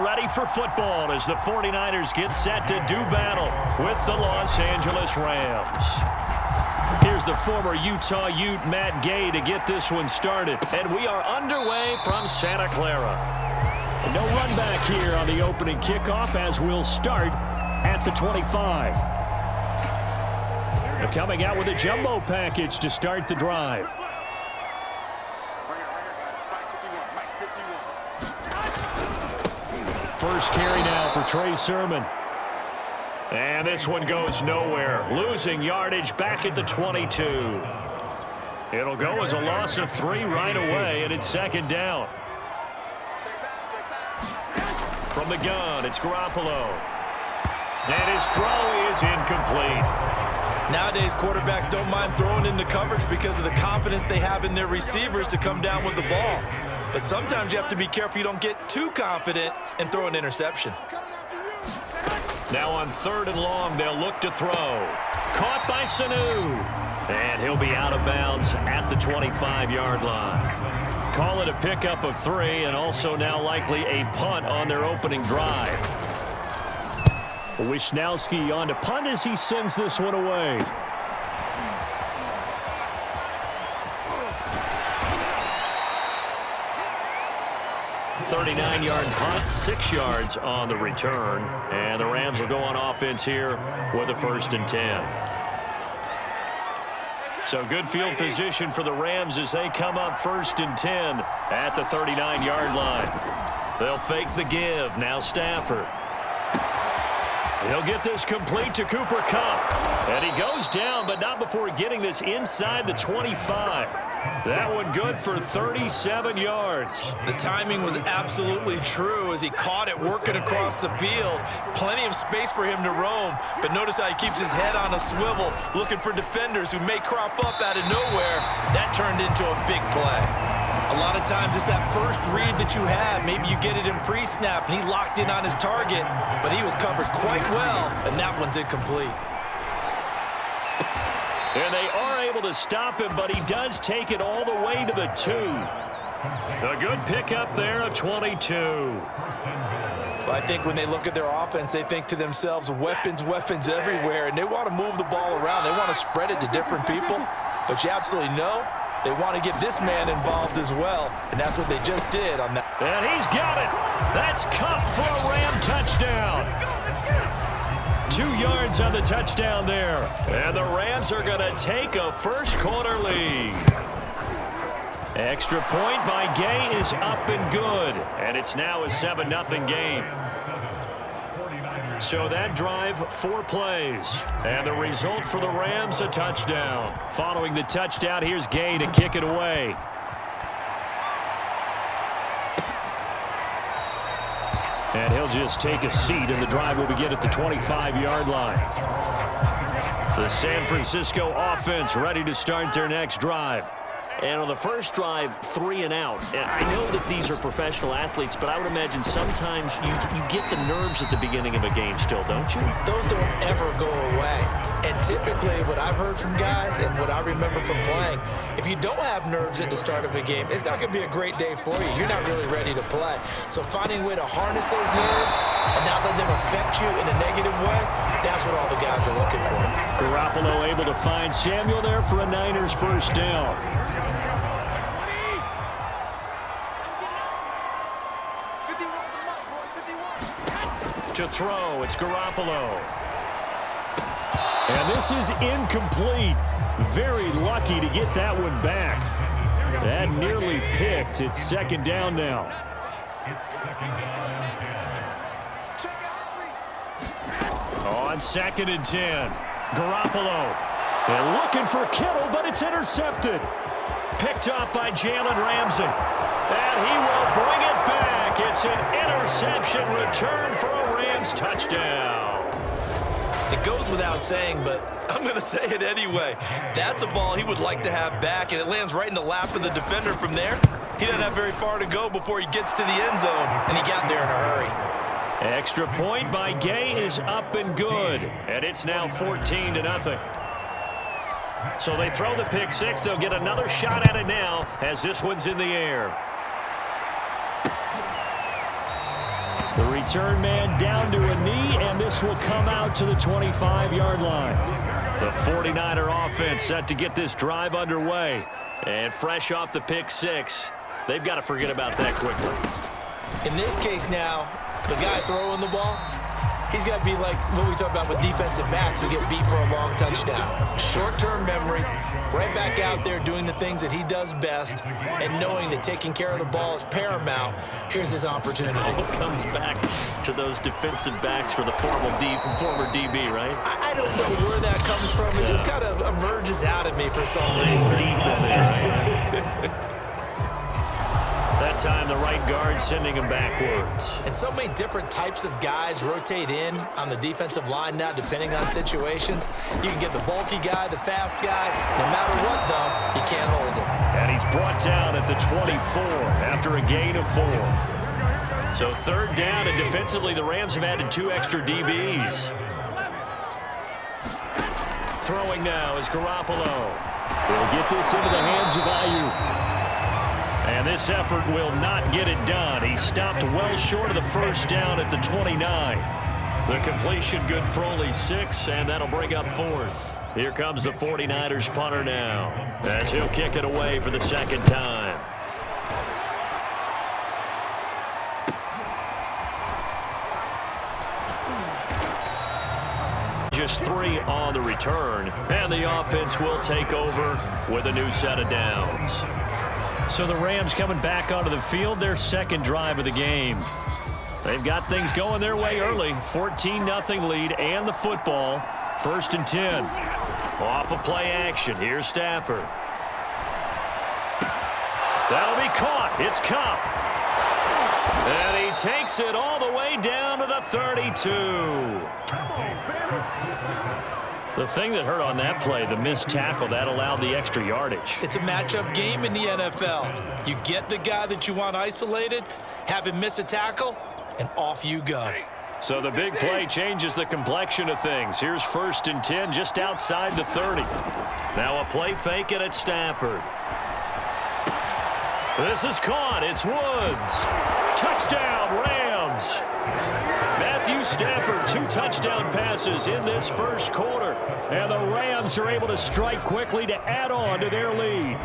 ready for football as the 49ers get set to do battle with the Los Angeles Rams. Here's the former Utah Ute Matt Gay to get this one started. And we are underway from Santa Clara. No run back here on the opening kickoff as we'll start at the 25. They're coming out with a jumbo package to start the drive. First carry now for Trey Sermon. And this one goes nowhere. Losing yardage back at the 22. It'll go as a loss of 3 right away, and it's second down. From the gun, it's Garoppolo. And his throw is incomplete. Nowadays, quarterbacks don't mind throwing into coverage because of the confidence they have in their receivers to come down with the ball. But sometimes you have to be careful you don't get too confident and throw an interception. Now on 3rd and long, they'll look to throw. Caught by Sanu. And he'll be out of bounds at the 25-yard line. Call it a pickup of 3 and also now likely a punt on their opening drive. Wisnowski on to punt as he sends this one away. 39-yard punt, 6 yards on the return. And the Rams will go on offense here with a 1st and 10. So good field position for the Rams as they come up 1st and 10 at the 39-yard line. They'll fake the give. Now Stafford. He'll get this complete to Cooper Kupp. And he goes down, but not before getting this inside the 25. That one good for 37 yards. The timing was absolutely true as he caught it working across the field. Plenty of space for him to roam, but notice how he keeps his head on a swivel, looking for defenders who may crop up out of nowhere. That turned into a big play. A lot of times it's that first read that you have. Maybe you get it in pre-snap, and he locked in on his target, but he was covered quite well, and that one's incomplete. And they are able to stop him, but he does take it all the way to the 2. A good pickup there of 22. Well, I think when they look at their offense, they think to themselves, weapons, weapons everywhere, and they want to move the ball around. They want to spread it to different people, but you absolutely know they want to get this man involved as well, and that's what they just did on that. And he's got it. That's Kupp for a Ram touchdown. 2 yards on the touchdown there. And the Rams are going to take a first-quarter lead. Extra point by Gay is up and good. And it's now a 7-0 game. So that drive, 4 plays. And the result for the Rams, a touchdown. Following the touchdown, here's Gay to kick it away. And he'll just take a seat, and the drive will begin at the 25-yard line. The San Francisco offense ready to start their next drive. And on the first drive, 3 and out. And I know that these are professional athletes, but I would imagine sometimes you get the nerves at the beginning of a game still, don't you? Those don't ever go away. And typically what I've heard from guys and what I remember from playing, if you don't have nerves at the start of a game, it's not going to be a great day for you. You're not really ready to play. So finding a way to harness those nerves and not let them affect you in a negative way, that's what all the guys are looking for. Garoppolo able to find Samuel there for a Niners first down. To throw, it's Garoppolo. And this is incomplete. Very lucky to get that one back. That nearly picked. It's second down now. On 2nd and 10. Garoppolo. And looking for Kittle, but it's intercepted. Picked up by Jalen Ramsey. And he will bring it back. It's an interception return for a Rams touchdown. It goes without saying, but I'm going to say it anyway. That's a ball he would like to have back, and it lands right in the lap of the defender from there. He doesn't have very far to go before he gets to the end zone, and he got there in a hurry. Extra point by Gay is up and good, and it's now 14-0. So they throw the pick six. They'll get another shot at it now as this one's in the air. The return man down to a knee, and this will come out to the 25-yard line. The 49er offense set to get this drive underway. And fresh off the pick six, they've got to forget about that quickly. In this case now, the guy throwing the ball, he's got to be like what we talk about with defensive backs who get beat for a long touchdown. Short-term memory, right back out there doing the things that he does best, and knowing that taking care of the ball is paramount. Here's his opportunity. All comes back to those defensive backs for the former DB, right? I don't know where that comes from. It just kind of emerges out of me for some reason. Deep in there. That time, the right guard sending him backwards. And so many different types of guys rotate in on the defensive line now, depending on situations. You can get the bulky guy, the fast guy. No matter what, though, you can't hold him. And he's brought down at the 24 after a gain of 4. So third down, and defensively, the Rams have added 2 extra DBs. Throwing now is Garoppolo. He'll get this into the hands of Ayuk. And this effort will not get it done. He stopped well short of the first down at the 29. The completion good for only 6, and that'll bring up 4th. Here comes the 49ers punter now, as he'll kick it away for the second time. Just 3 on the return, and the offense will take over with a new set of downs. So the Rams coming back onto the field, their second drive of the game. They've got things going their way early. 14-0 lead and the football. 1st and 10. Off of play action. Here's Stafford. That'll be caught. It's Kupp. And he takes it all the way down to the 32. The thing that hurt on that play, the missed tackle, that allowed the extra yardage. It's a matchup game in the NFL. You get the guy that you want isolated, have him miss a tackle, and off you go. So the big play changes the complexion of things. Here's 1st and 10 just outside the 30. Now a play fake it at Stafford. This is caught. It's Woods. Touchdown, Rams. Matthew Stafford, 2 touchdown passes in this first quarter. And the Rams are able to strike quickly to add on to their lead.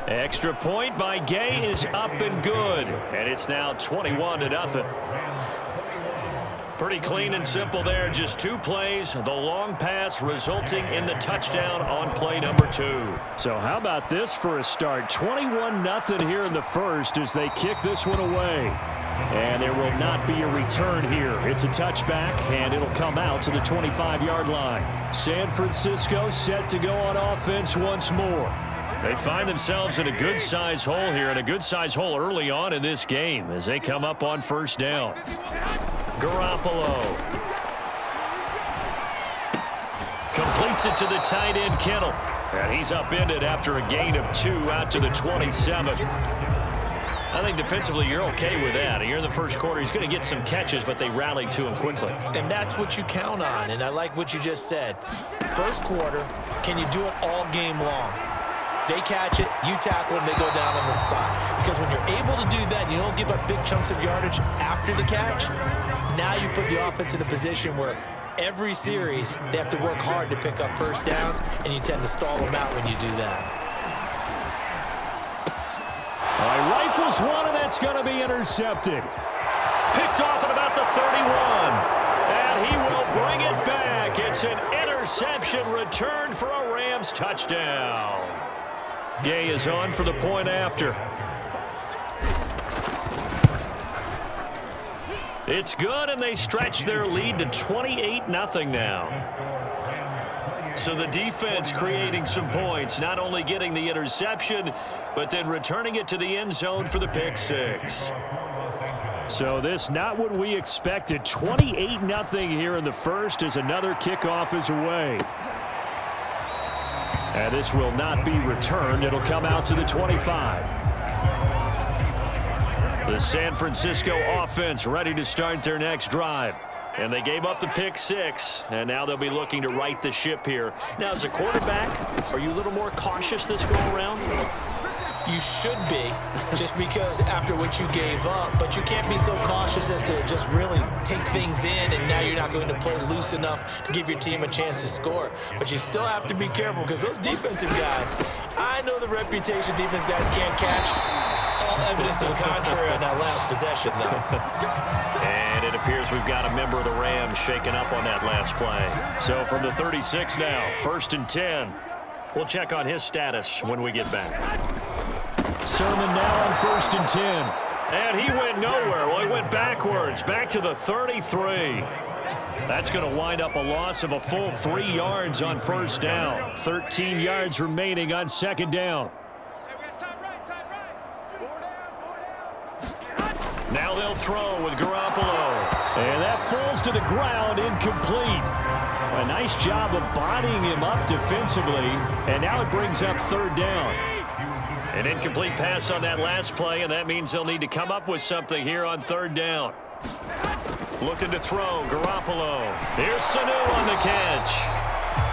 Extra point by Gay is up and good. And it's now 21-0. Pretty clean and simple there. Just 2 plays. The long pass resulting in the touchdown on play number 2. So how about this for a start? 21-0 here in the first as they kick this one away. And there will not be a return here. It's a touchback, and it'll come out to the 25-yard line. San Francisco set to go on offense once more. They find themselves in a good-size hole here, and a good-size hole early on in this game as they come up on 1st down. Garoppolo completes it to the tight end, Kittle. And he's upended after a gain of 2 out to the 27. I think defensively you're okay with that. Here in the first quarter, he's going to get some catches, but they rallied to him quickly. And that's what you count on, and I like what you just said. First quarter, can you do it all game long? They catch it, you tackle them, they go down on the spot. Because when you're able to do that, you don't give up big chunks of yardage after the catch. Now you put the offense in a position where every series they have to work hard to pick up first downs, and you tend to stall them out when you do that. All right, rifles one, and that's going to be intercepted. Picked off at about the 31. And he will bring it back. It's an interception returned for a Rams touchdown. Gay is on for the point after. It's good, and they stretch their lead to 28-0 now. So the defense creating some points, not only getting the interception, but then returning it to the end zone for the pick six. So this not what we expected. 28-0 here in the first as another kickoff is away. And this will not be returned. It'll come out to the 25. The San Francisco offense ready to start their next drive. And they gave up the pick six, and now they'll be looking to right the ship here. Now, as a quarterback, are you a little more cautious this go around? You should be, just because after what you gave up, but you can't be so cautious as to just really take things in, and now you're not going to play loose enough to give your team a chance to score. But you still have to be careful, because those defensive guys, I know the reputation defense guys can't catch. All evidence to the contrary on that last possession, though. And it appears we've got a member of the Rams shaken up on that last play. So from the 36 now, 1st and 10. We'll check on his status when we get back. Sermon now on 1st and 10. And he went nowhere. Well, he went backwards, back to the 33. That's going to wind up a loss of a full 3 yards on 1st down. 13 yards remaining on 2nd down. Now they'll throw with Garoppolo. And that falls to the ground, incomplete. A nice job of bodying him up defensively. And now it brings up 3rd down. An incomplete pass on that last play, and that means they'll need to come up with something here on 3rd down. Looking to throw, Garoppolo. Here's Sanu on the catch.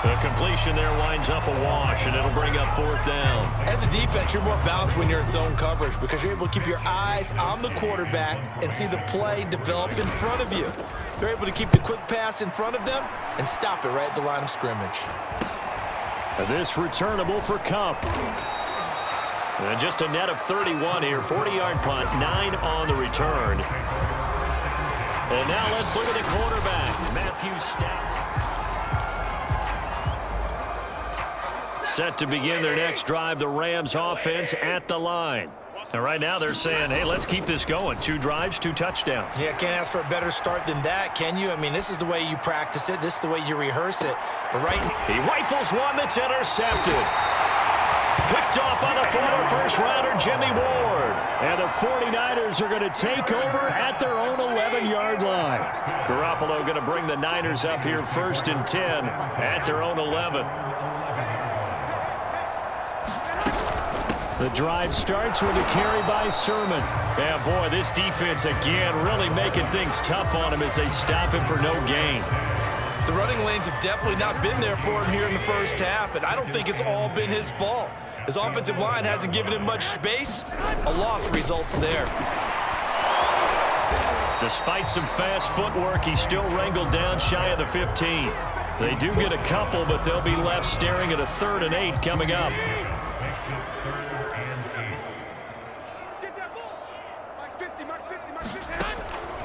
The completion there winds up a wash, and it'll bring up 4th down. As a defense, you're more balanced when you're in zone coverage because you're able to keep your eyes on the quarterback and see the play develop in front of you. They're able to keep the quick pass in front of them and stop it right at the line of scrimmage. And this returnable for Cup. And just a net of 31 here, 40-yard punt, 9 on the return. And now let's look at the quarterback, Matthew Stafford. Set to begin their next drive, the Rams offense at the line. And right now they're saying, hey, let's keep this going. 2 drives, 2 touchdowns. Yeah, can't ask for a better start than that, can you? I mean, this is the way you practice it. This is the way you rehearse it. But he rifles one that's intercepted. Picked off by the former first-rounder, Jimmy Ward. And the 49ers are going to take over at their own 11-yard line. Garoppolo going to bring the Niners up here 1st and 10 at their own 11. The drive starts with a carry by Sermon. Yeah, boy, this defense again really making things tough on him as they stop him for no gain. The running lanes have definitely not been there for him here in the first half, and I don't think it's all been his fault. His offensive line hasn't given him much space. A loss results there. Despite some fast footwork, he's still wrangled down shy of the 15. They do get a couple, but they'll be left staring at a 3rd and 8 coming up.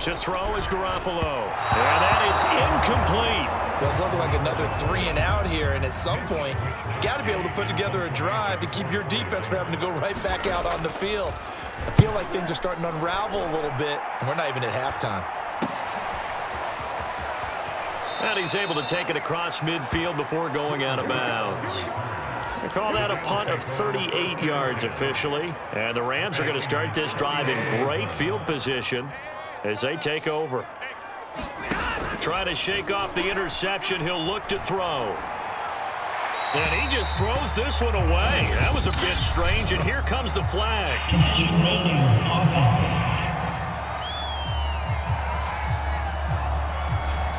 To throw is Garoppolo. And that is incomplete. Well, it's looking like another 3 and out here, and at some point, you got to be able to put together a drive to keep your defense from having to go right back out on the field. I feel like things are starting to unravel a little bit, and we're not even at halftime. And he's able to take it across midfield before going out of bounds. They call that a punt of 38 yards officially. And the Rams are going to start this drive in great field position as they take over. Trying to shake off the interception. He'll look to throw. And he just throws this one away. That was a bit strange, and here comes the flag.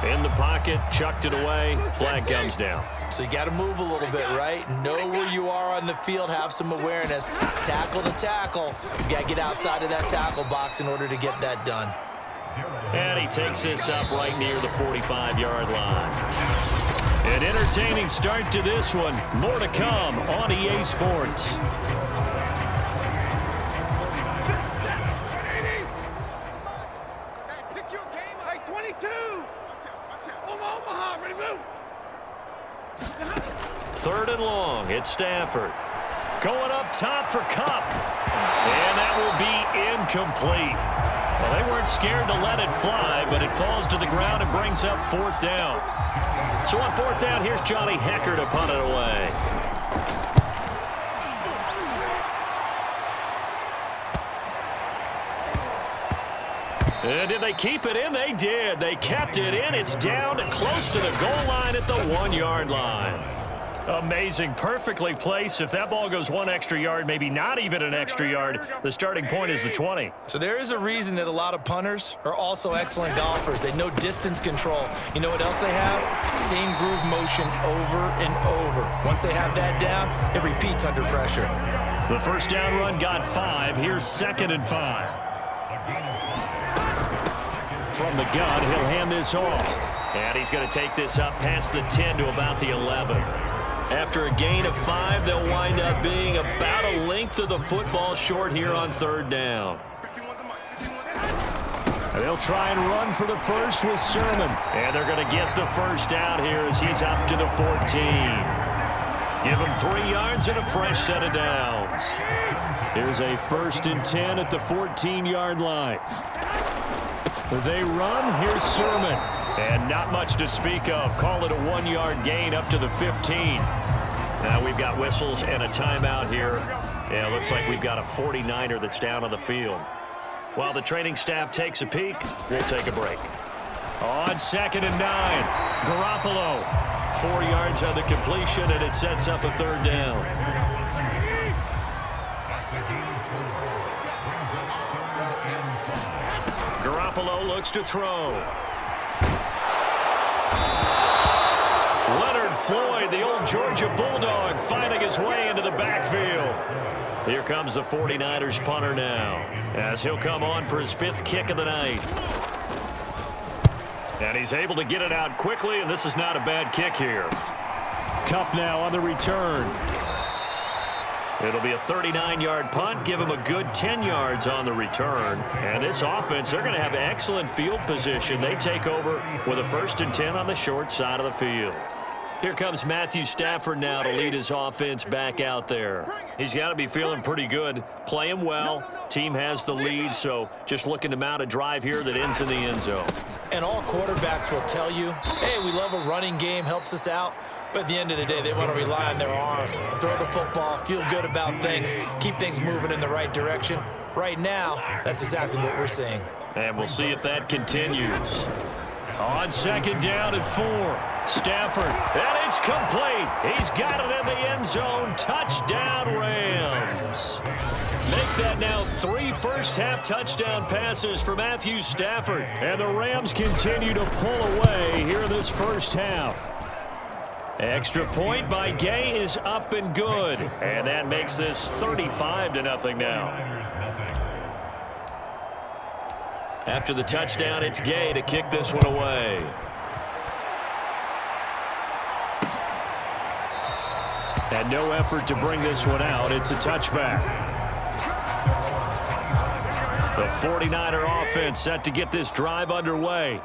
In the pocket, chucked it away. Flag comes down. So you got to move a little bit, right? Know where you are on the field, have some awareness. Tackle to tackle. You got to get outside of that tackle box in order to get that done. And he takes this up right near the 45-yard line. An entertaining start to this one. More to come on EA Sports. Hey, pick your game up. Hey, 22. Omaha, ready, move. 3rd and long. It's Stafford. Going up top for Cup. And that will be incomplete. Well, they weren't scared to let it fly, but it falls to the ground and brings up 4th down. So on 4th down, here's Johnny Hecker to punt it away. And did they keep it in? They did. They kept it in. It's down close to the goal line at the 1-yard line. Amazing. Perfectly placed. If that ball goes 1 extra yard, maybe not even an extra yard, the starting point is the 20. So there is a reason that a lot of punters are also excellent golfers. They know distance control. You know what else they have? Same groove motion over and over. Once they have that down, it repeats under pressure. The first down run got 5. Here's 2nd and 5. From the gun, he'll hand this off. And he's going to take this up past the 10 to about the 11. After a gain of 5, they'll wind up being about a length of the football short here on 3rd down. And they'll try and run for the first with Sermon. And they're going to get the first down here as he's up to the 14. Give him 3 yards and a fresh set of downs. Here's a 1st and 10 at the 14-yard line. They run. Here's Sermon. And not much to speak of. Call it a 1-yard gain up to the 15. Now we've got whistles and a timeout here. Yeah, looks like we've got a 49er that's down on the field. While the training staff takes a peek, we'll take a break. On 2nd and 9, Garoppolo. 4 yards on the completion, and it sets up a 3rd down. Garoppolo looks to throw. Leonard Floyd, the old Georgia Bulldog, finding his way into the backfield. Here comes the 49ers punter now, as he'll come on for his 5th kick of the night. And he's able to get it out quickly, and this is not a bad kick here. Kupp now on the return. It'll be a 39-yard punt, give him a good 10 yards on the return. And this offense, they're going to have excellent field position. They take over with a 1st and 10 on the short side of the field. Here comes Matthew Stafford now to lead his offense back out there. He's got to be feeling pretty good, playing well. Team has the lead, so just looking to mount a drive here that ends in the end zone. And all quarterbacks will tell you, hey, we love a running game, helps us out. But at the end of the day, they want to rely on their arm, throw the football, feel good about things, keep things moving in the right direction. Right now, that's exactly what we're seeing. And we'll see if that continues. On 2nd down at 4, Stafford, and it's complete. He's got it in the end zone. Touchdown, Rams. Make that now 3 first-half touchdown passes for Matthew Stafford. And the Rams continue to pull away here in this first half. Extra point by Gay is up and good. And that makes this 35-0 now. After the touchdown, it's Gay to kick this one away. And no effort to bring this one out. It's a touchback. The 49er offense set to get this drive underway.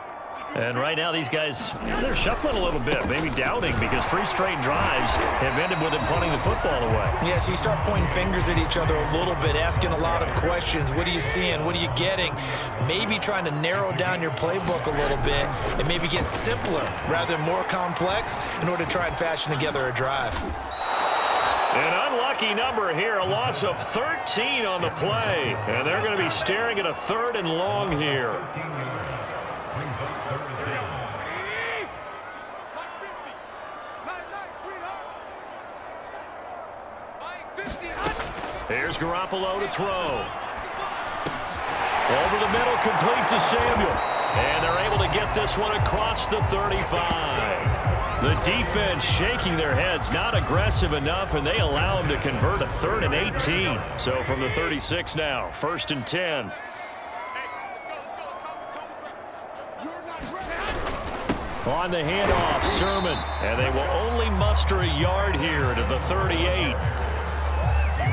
And right now these guys, they're shuffling a little bit, maybe doubting, because 3 straight drives have ended with them punting the football away. Yeah, so you start pointing fingers at each other a little bit, asking a lot of questions. What are you seeing? What are you getting? Maybe trying to narrow down your playbook a little bit and maybe get simpler rather than more complex in order to try and fashion together a drive. An unlucky number here, a loss of 13 on the play. And they're going to be staring at a 3rd and long here. Here's Garoppolo to throw. Over the middle, complete to Samuel. And they're able to get this one across the 35. The defense shaking their heads, not aggressive enough, and they allow them to convert a 3rd and 18. So from the 36 now, 1st and 10. On the handoff, Sermon. And they will only muster a yard here to the 38.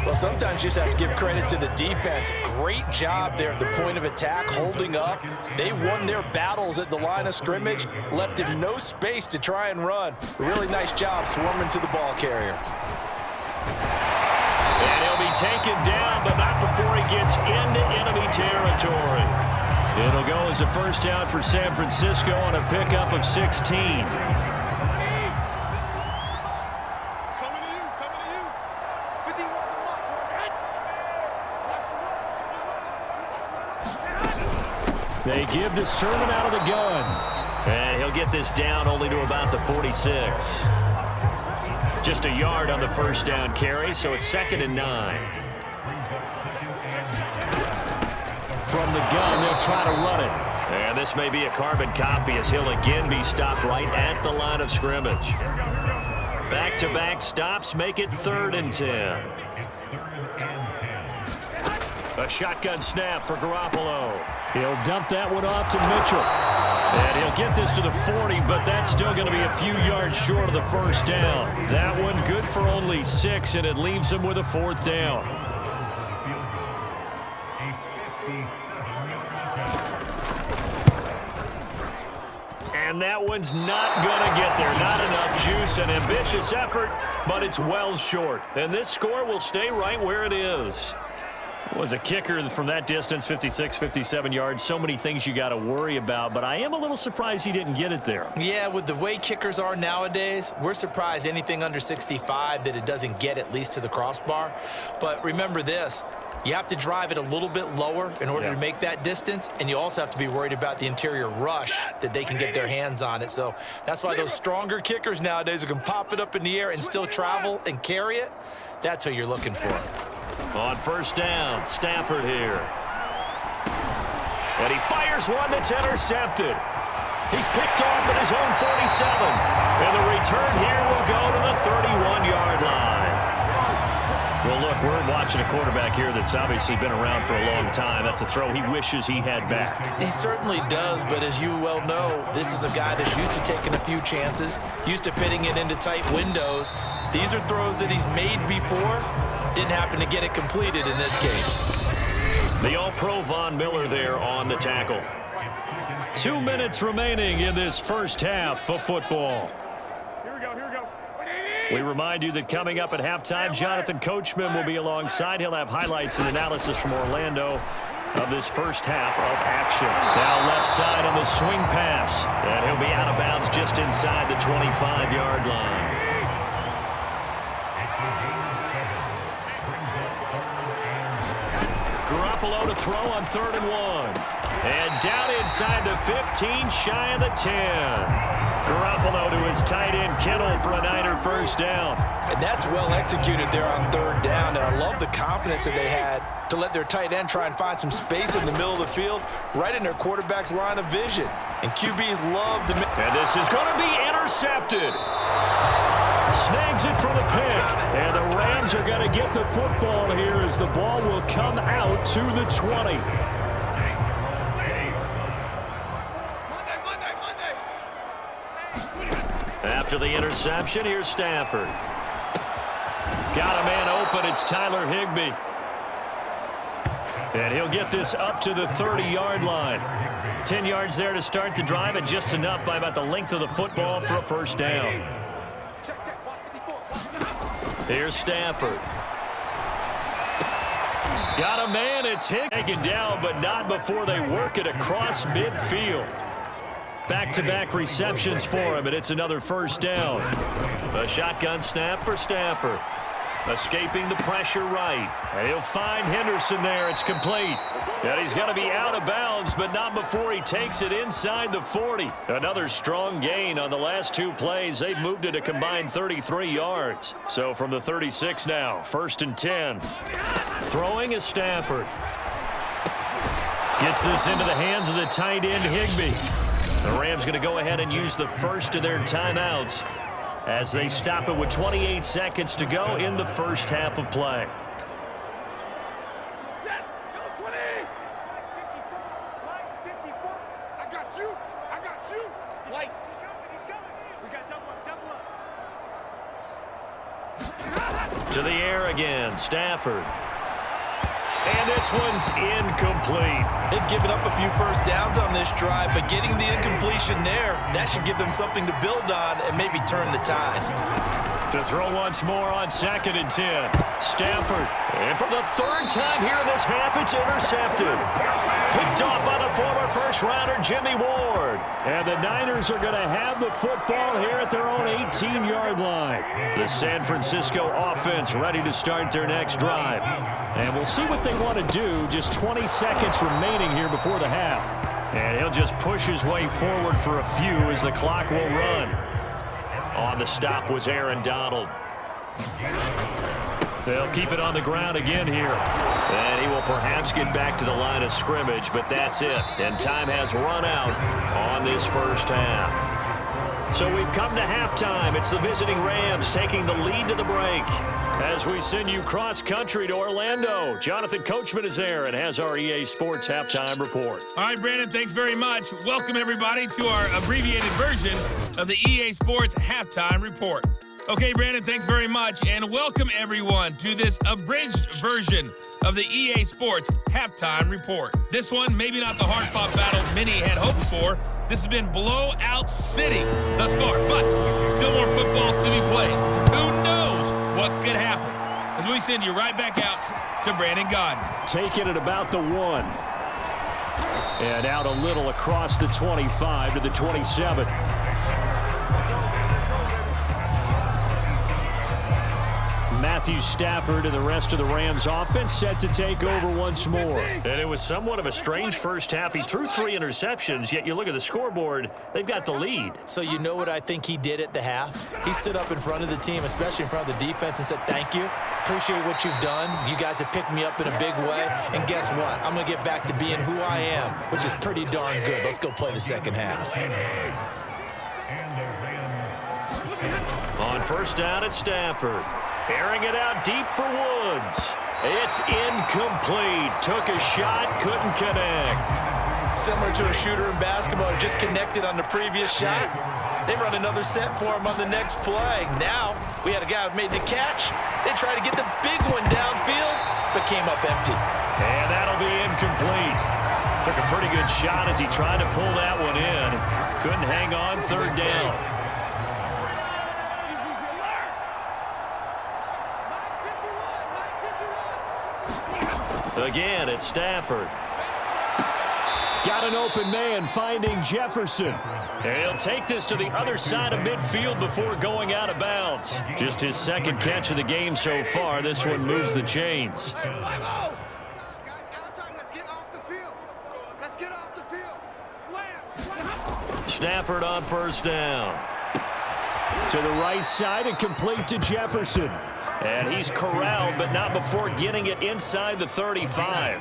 Well, sometimes you just have to give credit to the defense. Great job there at the point of attack, holding up. They won their battles at the line of scrimmage, left him no space to try and run. Really nice job swarming to the ball carrier. And he'll be taken down, but not before he gets into enemy territory. It'll go as a first down for San Francisco on a pickup of 16. They give to Sermon out of the gun. And he'll get this down only to about the 46. Just a yard on the first down carry, so it's 2nd and 9. From the gun, they'll try to run it. And this may be a carbon copy as he'll again be stopped right at the line of scrimmage. Back-to-back stops make it 3rd and 10. A shotgun snap for Garoppolo. He'll dump that one off to Mitchell. And he'll get this to the 40, but that's still going to be a few yards short of the first down. That one good for only 6, and it leaves him with a 4th down. And that one's not going to get there. Not enough juice. An ambitious effort, but it's well short. And this score will stay right where it is. Was a kicker from that distance, 56, 57 yards. So many things you got to worry about, but I am a little surprised he didn't get it there. Yeah, with the way kickers are nowadays, we're surprised anything under 65 that it doesn't get at least to the crossbar. But remember this, you have to drive it a little bit lower in order to make that distance, and you also have to be worried about the interior rush that they can get their hands on it. So that's why those stronger kickers nowadays who can pop it up in the air and still travel and carry it, that's what you're looking for. On first down, Stafford here. And he fires one that's intercepted. He's picked off at his own 47. And the return here will go to the 31-yard line. Well, look, we're watching a quarterback here that's obviously been around for a long time. That's a throw he wishes he had back. He certainly does, but as you well know, this is a guy that's used to taking a few chances, used to fitting it into tight windows. These are throws that he's made before. Didn't happen to get it completed in this case. The All-Pro Von Miller there on the tackle. 2 minutes remaining in this first half of football. Here we go. We remind you that coming up at halftime, Jonathan Coachman will be alongside. He'll have highlights and analysis from Orlando of this first half of action. Now left side on the swing pass. And he'll be out of bounds just inside the 25-yard line. Garoppolo to throw on 3rd and 1. And down inside the 15, shy of the 10. Garoppolo to his tight end, Kittle, for a Niner first down. And that's well executed there on 3rd down. And I love the confidence that they had to let their tight end try and find some space in the middle of the field, right in their quarterback's line of vision. And QBs love to... And this is going to be intercepted. Snags it for the pick. And the Rams are going to get the football here as the ball will come out to the 20. After the interception, here's Stafford. Got a man open. It's Tyler Higbee. And he'll get this up to the 30-yard line. 10 yards there to start the drive, and just enough by about the length of the football for a first down. Here's Stafford. Got a man. It's taken down, but not before they work it across midfield. Back-to-back receptions for him, and it's another first down. A shotgun snap for Stafford. Escaping the pressure right. And he'll find Henderson there. It's complete. And he's going to be out of bounds, but not before he takes it inside the 40. Another strong gain on the last 2 plays. They've moved it a combined 33 yards. So from the 36 now, 1st and 10. Throwing is Stafford. Gets this into the hands of the tight end, Higbee. The Rams going to go ahead and use the first of their timeouts as they stop it with 28 seconds to go in the first half of play. Set. Go 20. 54. I got you. Light. He's coming. We got double up. To the air again, Stafford. And this one's incomplete. They've given up a few first downs on this drive, but getting the incompletion there, that should give them something to build on and maybe turn the tide. To throw once more on 2nd and 10. Stafford. And for the 3rd time here in this half, it's intercepted. Picked off by the former first-rounder Jimmy Ward. And the Niners are going to have the football here at their own 18-yard line. The San Francisco offense ready to start their next drive. And we'll see what they want to do. Just 20 seconds remaining here before the half. And he'll just push his way forward for a few as the clock will run. On the stop was Aaron Donald. They'll keep it on the ground again here. And he will perhaps get back to the line of scrimmage, but that's it. And time has run out on this first half. So we've come to halftime. It's the visiting Rams taking the lead to the break. As we send you cross-country to Orlando, Jonathan Coachman is there and has our EA Sports Halftime Report. All right, Brandon, thanks very much. Welcome, everybody, to our abbreviated version of the EA Sports Halftime Report. Okay, Brandon, thanks very much, and welcome, everyone, to this abridged version of the EA Sports Halftime Report. This one, maybe not the hard-fought battle many had hoped for. This has been blowout city thus far, but still more football to be played. Who knows what could happen? As we send you right back out to Brandon Godden. Taking it about the 1. And out a little across the 25 to the 27. Matthew Stafford and the rest of the Rams offense set to take over once more. And it was somewhat of a strange first half. He threw 3 interceptions, yet you look at the scoreboard, they've got the lead. So you know what I think he did at the half? He stood up in front of the team, especially in front of the defense, and said, thank you. Appreciate what you've done. You guys have picked me up in a big way. And guess what? I'm going to get back to being who I am, which is pretty darn good. Let's go play the second half. On first down, it's Stafford. Airing it out deep for Woods. It's incomplete. Took a shot, couldn't connect. Similar to a shooter in basketball, just connected on the previous shot. They run another set for him on the next play. Now, we had a guy who made the catch. They tried to get the big one downfield, but came up empty. And that'll be incomplete. Took a pretty good shot as he tried to pull that one in. Couldn't hang on third down. Again, it's Stafford. Got an open man finding Jefferson. And he'll take this to the other side of midfield before going out of bounds. Just his second catch of the game so far. This one moves the chains. Stafford on first down. To the right side and complete to Jefferson. And he's corralled, but not before getting it inside the 35.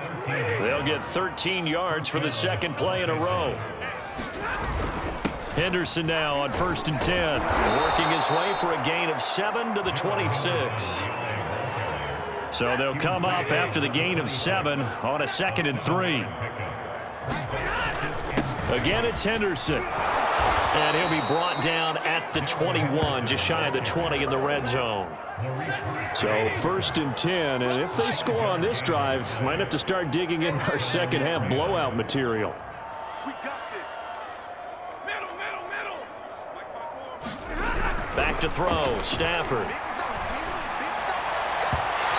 They'll get 13 yards for the second play in a row. Henderson now on first and 10. Working his way for a gain of 7 to the 26. So they'll come up after the gain of 7 on a 2nd and 3. Again, it's Henderson. And he'll be brought down at the 21, just shy of the 20 in the red zone. So first and 10, and if they score on this drive, might have to start digging in our second half blowout material. We got this. Middle. Back to throw, Stafford.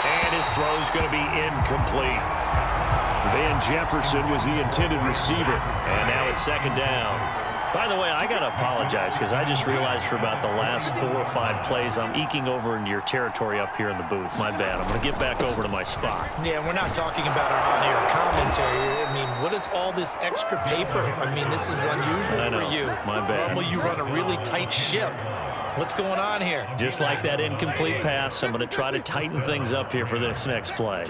And his throw's going to be incomplete. Van Jefferson was the intended receiver. And now it's second down. By the way, I got to apologize because I just realized for about the last 4 or 5 plays I'm eking over into your territory up here in the booth. My bad. I'm going to get back over to my spot. Yeah, we're not talking about our on-air commentary. I mean, what is all this extra paper? I mean, this is unusual for you. My bad. Normally you run a really tight ship. What's going on here? Just like that incomplete pass, I'm going to try to tighten things up here for this next play.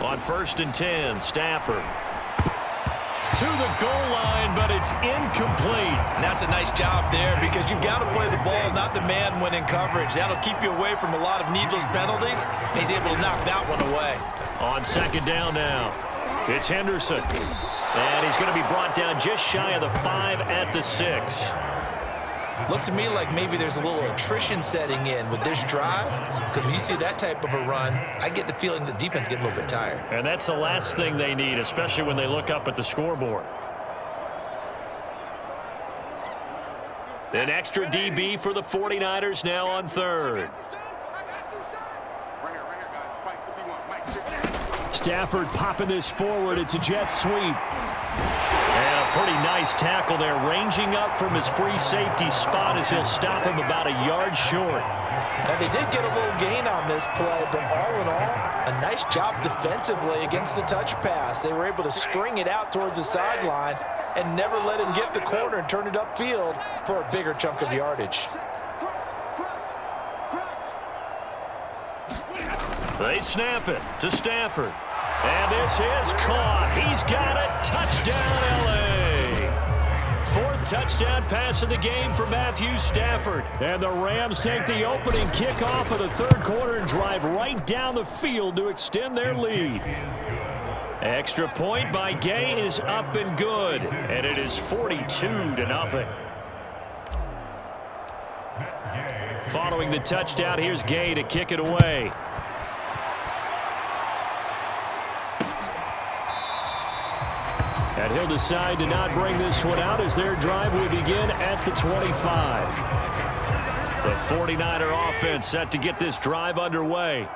On first and 10, Stafford. To the goal line, but it's incomplete. And that's a nice job there because you've got to play the ball, not the man when in coverage. That'll keep you away from a lot of needless penalties. And he's able to knock that one away. On second down now, it's Henderson. And he's going to be brought down just shy of the 5 at the 6. Looks to me like maybe there's a little attrition setting in with this drive, because when you see that type of a run, I get the feeling the defense getting a little bit tired. And that's the last thing they need, especially when they look up at the scoreboard. An extra DB for the 49ers now on third. Stafford popping this forward. It's a jet sweep. And a pretty nice tackle there, ranging up from his free safety spot as he'll stop him about a yard short. And they did get a little gain on this play, but all in all, a nice job defensively against the touch pass. They were able to string it out towards the sideline and never let him get the corner and turn it upfield for a bigger chunk of yardage. They snap it to Stafford. And this is caught. He's got it. Touchdown, L.A. Fourth touchdown pass of the game for Matthew Stafford. And the Rams take the opening kickoff of the third quarter and drive right down the field to extend their lead. Extra point by Gay is up and good. And it is 42-0. Following the touchdown, here's Gay to kick it away. And he'll decide to not bring this one out as their drive will begin at the 25. The 49er offense set to get this drive underway.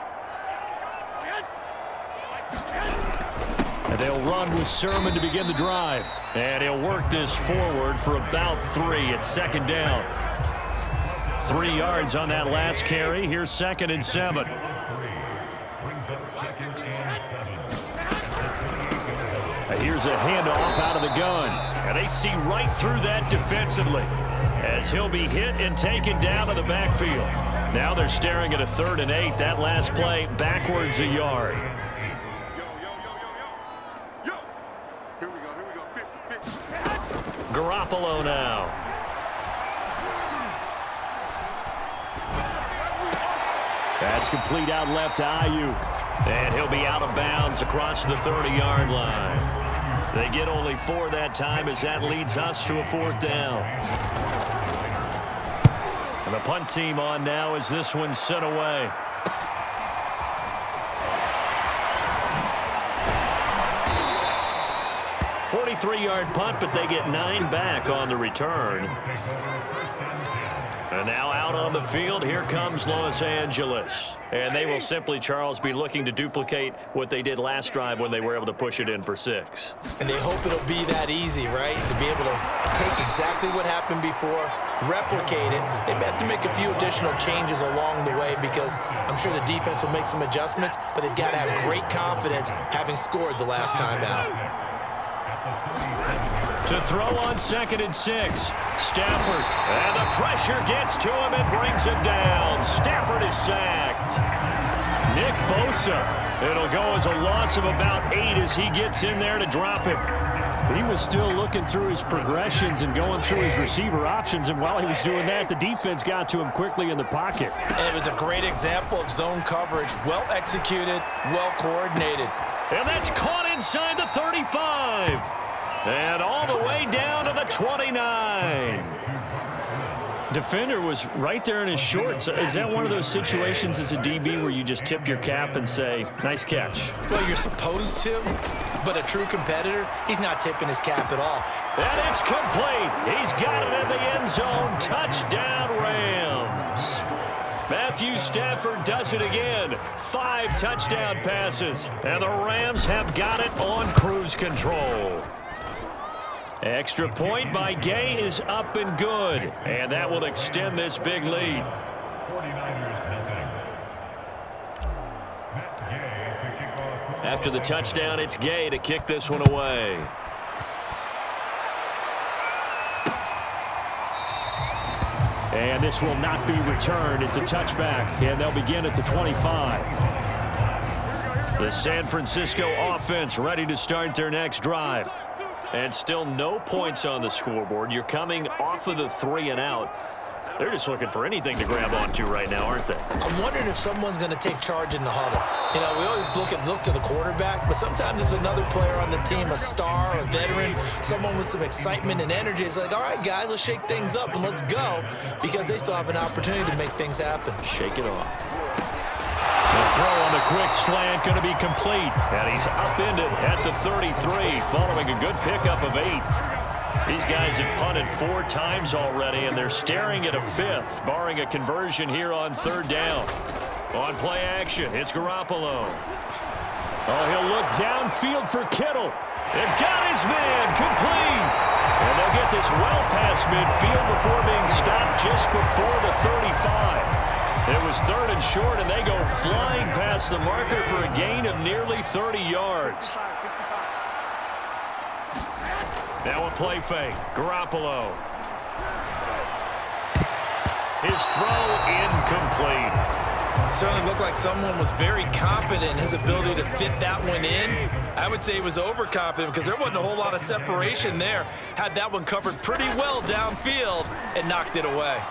And they'll run with Sermon to begin the drive. And he'll work this forward for about 3 at second down. 3 yards on that last carry. Here's 2nd and 7. Here's a handoff out of the gun. And they see right through that defensively as he'll be hit and taken down to the backfield. Now they're staring at a 3rd and 8. That last play backwards a yard. Here we go. 50. Garoppolo now. That's complete out left to Ayuk. And he'll be out of bounds across the 30-yard line. They get only 4 that time as that leads us to a 4th down. And the punt team on now as this one's sent away. .43-yard punt, but they get 9 back on the return. And now out on the field, here comes Los Angeles. And they will simply, Charles, be looking to duplicate what they did last drive when they were able to push it in for 6. And they hope it'll be that easy, right? To be able to take exactly what happened before, replicate it. They may have to make a few additional changes along the way because I'm sure the defense will make some adjustments, but they've got to have great confidence having scored the last time out. To throw on 2nd and 6. Stafford. And the pressure gets to him and brings him down. Stafford is sacked. Nick Bosa. It'll go as a loss of about 8 as he gets in there to drop him. He was still looking through his progressions and going through his receiver options, and while he was doing that, the defense got to him quickly in the pocket. And it was a great example of zone coverage. Well executed, well coordinated. And that's caught inside the 35. And all the way down to the 29. Defender was right there in his shorts. Is that one of those situations as a DB where you just tip your cap and say, nice catch? Well, you're supposed to, but a true competitor, he's not tipping his cap at all. And it's complete. He's got it in the end zone. Touchdown, Rams. Matthew Stafford does it again. 5 touchdown passes. And the Rams have got it on cruise control. Extra point by Gay is up and good. And that will extend this big lead. After the touchdown, it's Gay to kick this one away. And this will not be returned. It's a touchback, and they'll begin at the 25. The San Francisco offense ready to start their next drive. And still no points on the scoreboard. You're coming off of the 3 and out. They're just looking for anything to grab onto right now, aren't they? I'm wondering if someone's going to take charge in the huddle. You know, we always look to the quarterback, but sometimes it's another player on the team, a star, a veteran, someone with some excitement and energy. It's like, all right, guys, let's shake things up and let's go, because they still have an opportunity to make things happen. Shake it off. The throw on the quick slant going to be complete. And he's upended at the 33 following a good pickup of 8. These guys have punted 4 times already, and they're staring at a 5th, barring a conversion here on 3rd down. On play action, it's Garoppolo. Oh, he'll look downfield for Kittle. They've got his man complete. And they'll get this well past midfield before being stopped just before the 35. It was 3rd and short, and they go flying past the marker for a gain of nearly 30 yards. Now a play fake. Garoppolo. His throw incomplete. certainly looked like someone was very confident in his ability to fit that one in. I would say he was overconfident because there wasn't a whole lot of separation there. Had that one covered pretty well downfield and knocked it away.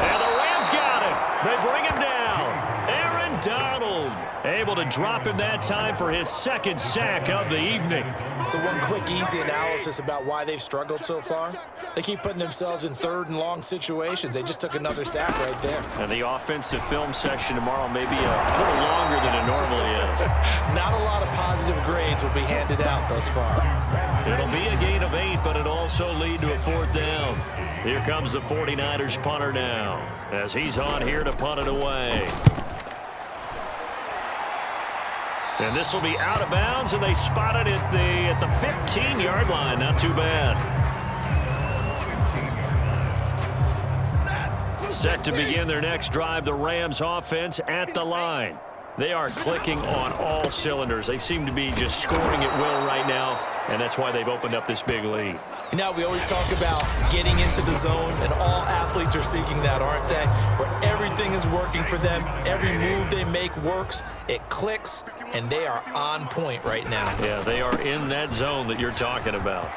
And the Rams got him. They bring him down. Aaron Donald able to drop him that time for his second sack of the evening. So one quick, easy analysis about why they've struggled so far. They keep putting themselves in third and long situations. They just took another sack right there. And the offensive film session tomorrow may be a little longer than it normally is. Not a lot of positive grades will be handed out thus far. It'll be a gain of 8, but it'll also lead to a 4th down. Here comes the 49ers punter now, as he's on here to punt it away. And this will be out of bounds, and they spot it at the 15-yard line. Not too bad. Set to begin their next drive, the Rams offense at the line. They are clicking on all cylinders. They seem to be just scoring at will right now, and that's why they've opened up this big lead. Now, we always talk about getting into the zone, and all athletes are seeking that, aren't they? Where everything is working for them. Every move they make works. It clicks, and they are on point right now. Yeah, they are in that zone that you're talking about.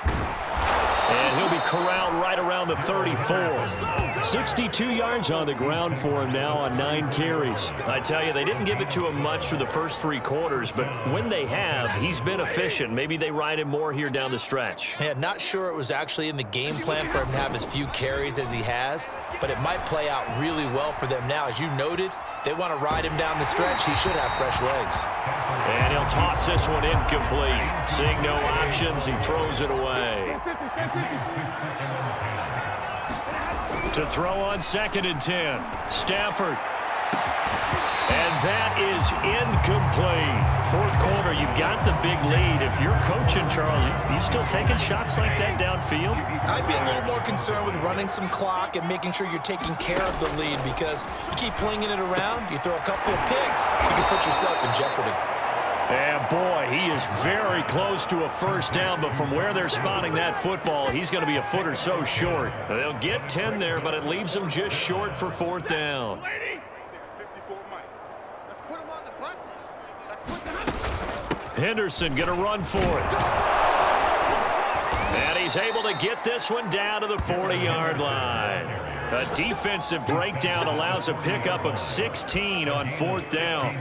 And he'll be corralled right around the 34. 62 yards on the ground for him now on 9 carries. I tell you, they didn't give it to him much for the first 3 quarters, but when they have, he's been efficient. Maybe they ride him more here down the stretch. Yeah, not sure it was actually in the game plan for him to have as few carries as he has, but it might play out really well for them now. As you noted, if they want to ride him down the stretch, he should have fresh legs. And he'll toss this one incomplete. Seeing no options, he throws it away. To throw on 2nd and 10. Stafford. And that is incomplete. 4th quarter, you've got the big lead. If you're coaching, Charles, you still taking shots like that downfield? I'd be a little more concerned with running some clock and making sure you're taking care of the lead, because you keep flinging it around, you throw a couple of picks, you can put yourself in jeopardy. And boy, he is very close to a 1st down, but from where they're spotting that football, he's going to be a foot or so short. They'll get 10 there, but it leaves them just short for 4th down. 54 Mike. Let's put him on the buses. Let's put them. Henderson going to run for it. And he's able to get this one down to the 40-yard line. A defensive breakdown allows a pickup of 16 on 4th down.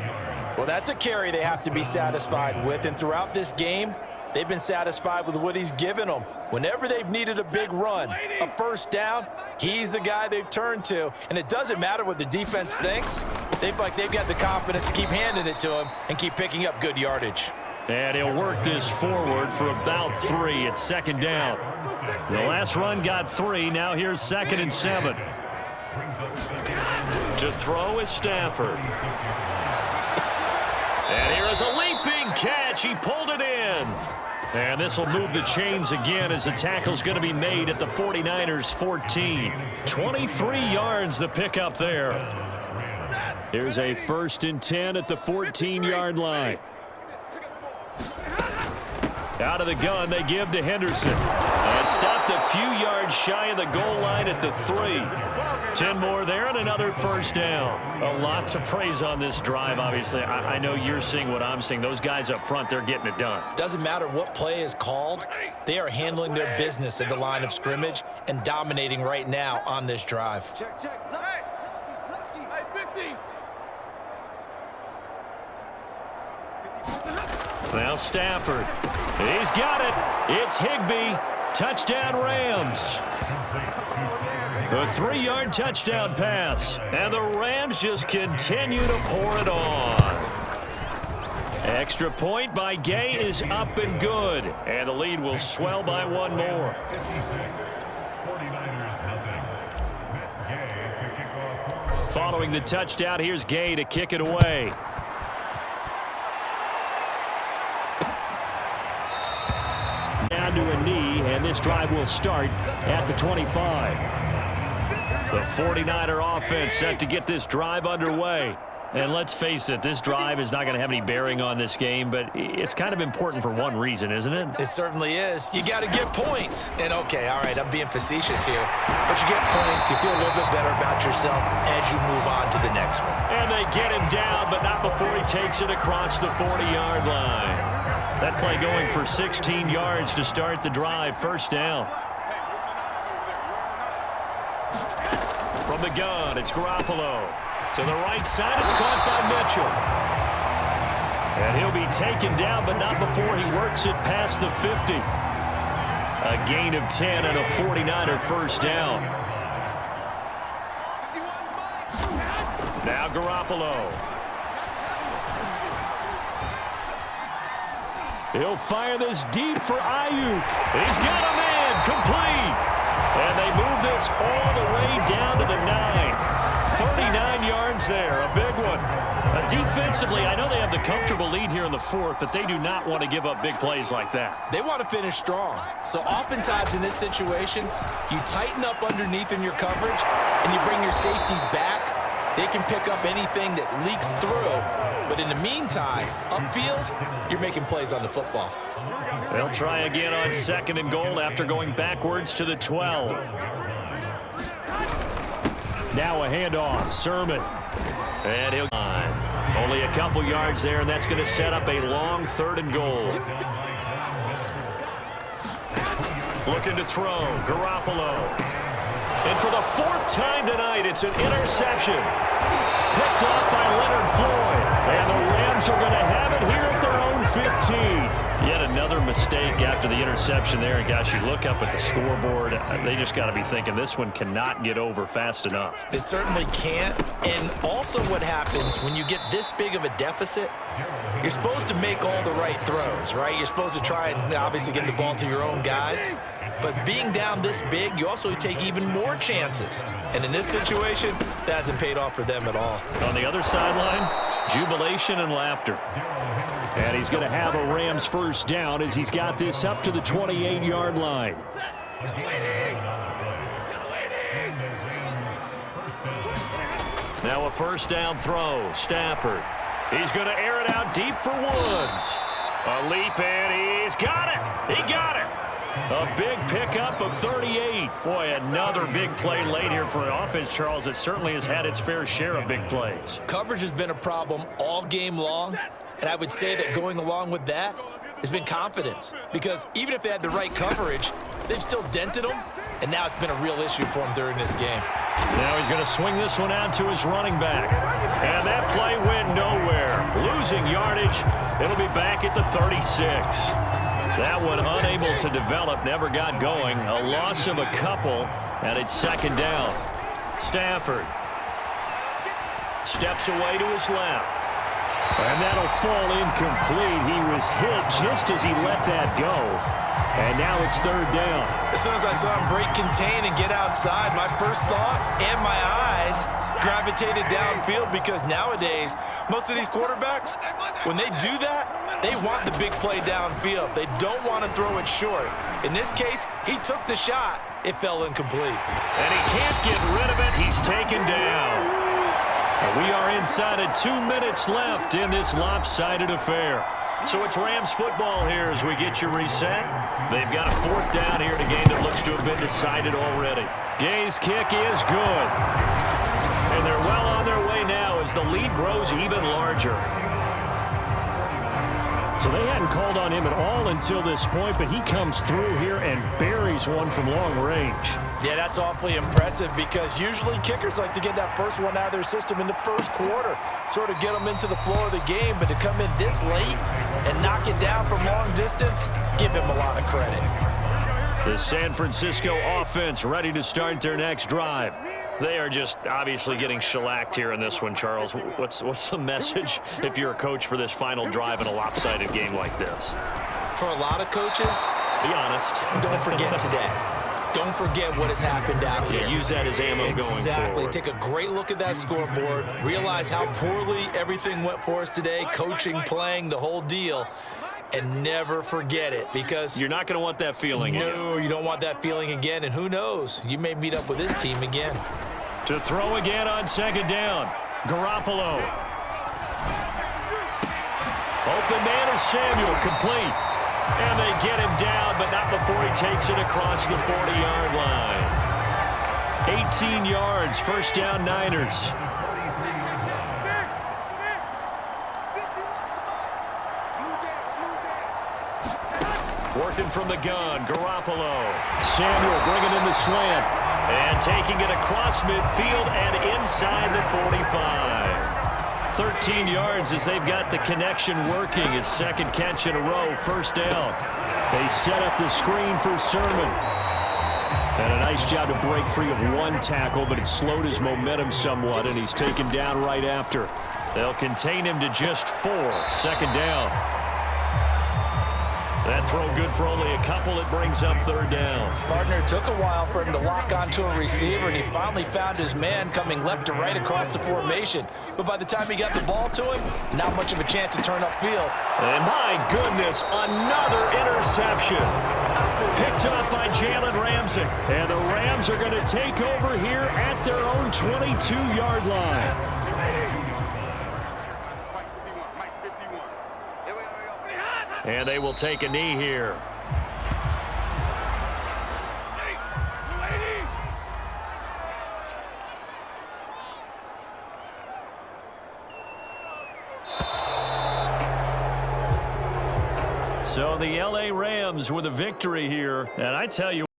Well, that's a carry they have to be satisfied with, and throughout this game, they've been satisfied with what he's given them. Whenever they've needed a big run, a 1st down, he's the guy they've turned to, and it doesn't matter what the defense thinks. They've got the confidence to keep handing it to him and keep picking up good yardage. And he'll work this forward for about 3 at 2nd down. The last run got 3. Now here's 2nd and 7. To throw is Stafford. And here is a leaping catch. He pulled it in. And this will move the chains again as the tackle's going to be made at the 49ers 14. 23 yards the pickup there. Here's a 1st and 10 at the 14-yard line. Out of the gun, they give to Henderson. And stopped a few yards shy of the goal line at the 3. 10 more there and another 1st down. A lot to praise on this drive, obviously. I know you're seeing what I'm seeing. Those guys up front, they're getting it done. Doesn't matter what play is called. They are handling their business at the line of scrimmage and dominating right now on this drive. Check. Hey, 50. Now Stafford. He's got it. It's Higbee. Touchdown Rams. A 3-yard touchdown pass. And the Rams just continue to pour it on. Extra point by Gay is up and good. And the lead will swell by 1 more. Following the touchdown, here's Gay to kick it away. Down to a knee, and this drive will start at the 25. The 49er offense set to get this drive underway. And let's face it, this drive is not going to have any bearing on this game, but it's kind of important for one reason, isn't it? It certainly is. You got to get points. And, okay, all right, I'm being facetious here. But you get points, you feel a little bit better about yourself as you move on to the next one. And they get him down, but not before he takes it across the 40-yard line. That play going for 16 yards to start the drive. First down. From the gun, it's Garoppolo. To the right side, it's caught by Mitchell. And he'll be taken down, but not before he works it past the 50. A gain of 10 and a 49er first down. Now Garoppolo. He'll fire this deep for Ayuk. He's got a man, complete. And they move this all the way down to the 9. 39 yards there, a big one. Defensively, I know they have the comfortable lead here in the fourth, but they do not want to give up big plays like that. They want to finish strong. So oftentimes in this situation, you tighten up underneath in your coverage, and you bring your safeties back. They can pick up anything that leaks through. But in the meantime, upfield, you're making plays on the football. They'll try again on 2nd and goal after going backwards to the 12. Now a handoff, Sermon. And he'll only a couple yards there, and that's going to set up a long 3rd and goal. Looking to throw, Garoppolo. And for the 4th time tonight, it's an interception. Picked up by Leonard Floyd. And the Rams are going to have it here at their own 15. Yet another mistake after the interception there. And, gosh, you look up at the scoreboard, they just got to be thinking this one cannot get over fast enough. It certainly can't. And also what happens when you get this big of a deficit, you're supposed to make all the right throws, right? You're supposed to try and obviously get the ball to your own guys. But being down this big, you also take even more chances. And in this situation, that hasn't paid off for them at all. On the other sideline, jubilation and laughter. And he's going to have a Rams first down as he's got this up to the 28-yard line. Now a first down throw. Stafford. He's going to air it out deep for Woods. A leap, and he's got it. He got it. A big pickup of 38. Boy, another big play late here for an offense, Charles, that certainly has had its fair share of big plays. Coverage has been a problem all game long, and I would say that going along with that has been confidence. Because even if they had the right coverage, they've still dented them, and now it's been a real issue for them during this game. Now he's going to swing this one out to his running back. And that play went nowhere. Losing yardage. It'll be back at the 36. That one unable to develop, never got going. A loss of a couple, and it's 2nd down. Stafford steps away to his left. And that'll fall incomplete. He was hit just as he let that go. And now it's 3rd down. As soon as I saw him break contain and get outside, my first thought and my eyes gravitated downfield, because nowadays, most of these quarterbacks, when they do that, they want the big play downfield. They don't want to throw it short. In this case, he took the shot. It fell incomplete. And he can't get rid of it. He's taken down. And we are inside of 2 minutes left in this lopsided affair. So it's Rams football here as we get you reset. They've got a 4th down here in a game that looks to have been decided already. Gay's kick is good. And they're well on their way now as the lead grows even larger. So they hadn't called on him at all until this point, but he comes through here and buries one from long range. Yeah, that's awfully impressive, because usually kickers like to get that first one out of their system in the first quarter, sort of get them into the flow of the game. But to come in this late and knock it down from long distance, give him a lot of credit. The San Francisco offense ready to start their next drive. They are just obviously getting shellacked here in this one, Charles. What's the message if you're a coach for this final drive in a lopsided game like this? For a lot of coaches, be honest. Don't forget today. Don't forget what has happened out here. Yeah, use that as ammo going forward. Exactly. Take a great look at that scoreboard. Realize how poorly everything went for us today. Coaching, playing, the whole deal. And never forget it, because you're not going to want that feeling again. No, you don't want that feeling again. And who knows? You may meet up with this team again. To throw again on 2nd down. Garoppolo. Open man is Samuel, complete. And they get him down, but not before he takes it across the 40-yard line. 18 yards, first down Niners. Working from the gun, Garoppolo. Samuel bringing in the slant. And taking it across midfield and inside the 45. 13 yards as they've got the connection working. His second catch in a row, first down. They set up the screen for Sermon. And a nice job to break free of one tackle, but it slowed his momentum somewhat, and he's taken down right after. They'll contain him to just 4, second down. That throw good for only a couple. It brings up third down. Partner, took a while for him to lock onto a receiver, and he finally found his man coming left to right across the formation. But by the time he got the ball to him, not much of a chance to turn upfield. And my goodness, another interception. Picked up by Jalen Ramsey. And the Rams are going to take over here at their own 22-yard line. And they will take a knee here. So the LA Rams with a victory here. And I tell you,